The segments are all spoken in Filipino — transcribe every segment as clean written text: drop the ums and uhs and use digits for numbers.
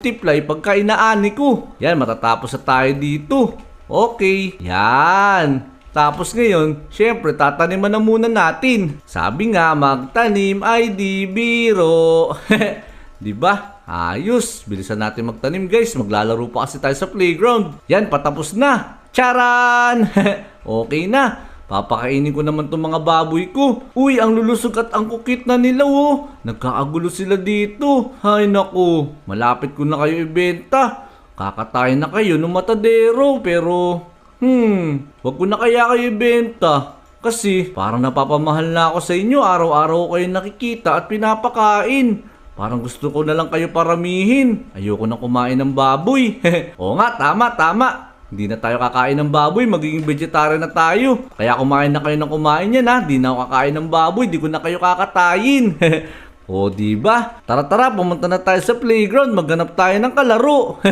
multiply pagka inaani ko. Yan, matatapos na tayo dito. Okay, yan. Tapos ngayon, syempre tataniman na muna natin. Sabi nga, magtanim ay di biro. Diba? Ayos, bilisan natin magtanim guys. Maglalaro pa kasi tayo sa playground. Yan, patapos na. Charan! Okay na. Papakainin ko naman tong mga baboy ko. Uy, ang lulusog at ang kukit na nila oh. Nagkaagulo sila dito. Hay naku, malapit ko na kayo ibenta. Kakatayin na kayo ng matadero pero wag ko na kaya kayo ibenta. Kasi parang napapamahal na ako sa inyo. Araw-araw ko kayo nakikita at pinapakain. Parang gusto ko na lang kayo paramihin. Ayoko na kumain ng baboy. Oo nga, tama. Hindi na tayo kakain ng baboy, magiging vegetarian na tayo. Kaya kumain na kayo ng kumain yan ha. Di na ako kakain ng baboy, di ko na kayo kakatayin. O diba? Tara, pumunta na tayo sa playground, maghanap tayo ng kalaro.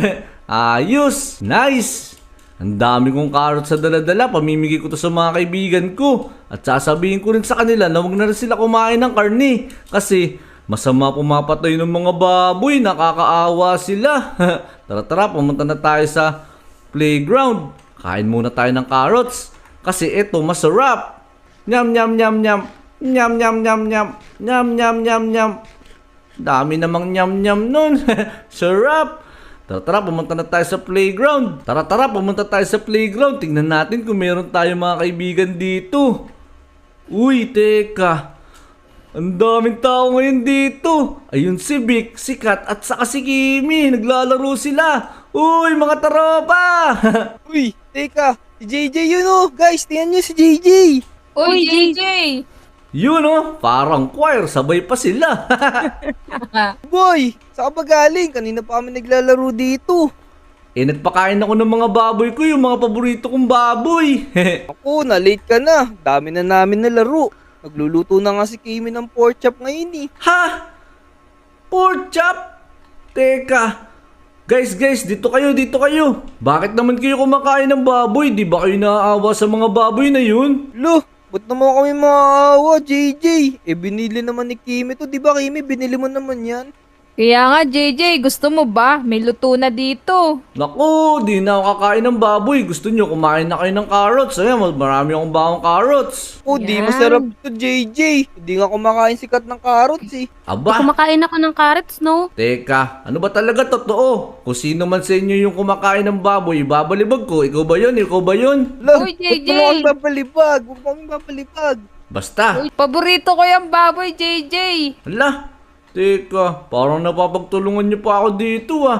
Ayos, nice. Ang dami kong carrots sa dala-dala, pamimigay ko to sa mga kaibigan ko. At sasabihin ko rin sa kanila na huwag na rin sila kumain ng karne. Kasi masama pumapatay ng mga baboy, nakakaawa sila. Tara, pumunta na tayo sa playground. Kain muna tayo ng carrots. Kasi ito masarap. Nyam. Dami namang nyam nun. Sarap. Tara, pumunta na tayo sa playground. Tara, pumunta tayo sa playground. Tingnan natin kung meron tayong mga kaibigan dito. Uy, teka. Ang daming tao ngayon dito. Ayun si Vic, si Kat at saka si Kimi. Naglalaro sila. Uy, mga tropa! Uy, teka, si JJ yun oh. Guys, tingnan nyo si JJ. Uy, JJ! Yun oh, parang choir, sabay pa sila. Boy, saan ka ba galing? Kanina pa kami naglalaro dito. Nagpakain ako ng mga baboy ko, yung mga paborito kong baboy. Ako, na-late ka na. Dami na namin na laro. Nagluluto na nga si Kimi ng pork chop ngayon eh. Ha? Pork chop? Teka. Guys, dito kayo. Bakit naman kayo kumakain ng baboy? Di ba kayo naaawa sa mga baboy na yun? Lo, ba't naman kami maawa, JJ? Binili naman ni Kimi to. Di ba Kimi, binili mo naman yan? Kaya nga, JJ, gusto mo ba? May luto na dito. Naku, di na ako kakain ng baboy. Gusto nyo, kumain na kayo ng carrots. Ayan, marami akong bawang carrots. Oh, di Yan. masarap to, JJ. Hindi nga kumakain sikat ng carrots eh. Aba, Kumakain ako ng carrots, no? teka, ano ba talaga totoo? Kung sino man sa inyo yung kumakain ng baboy, babalibag ko. Ikaw ba yun? Lo, Uy, ba't JJ. mo kami papalipag? Huwag mo kami papalipag. Basta. Uy, paborito ko yung baboy, JJ. Hala, teka, parang napapagtulungan niyo pa ako dito ah.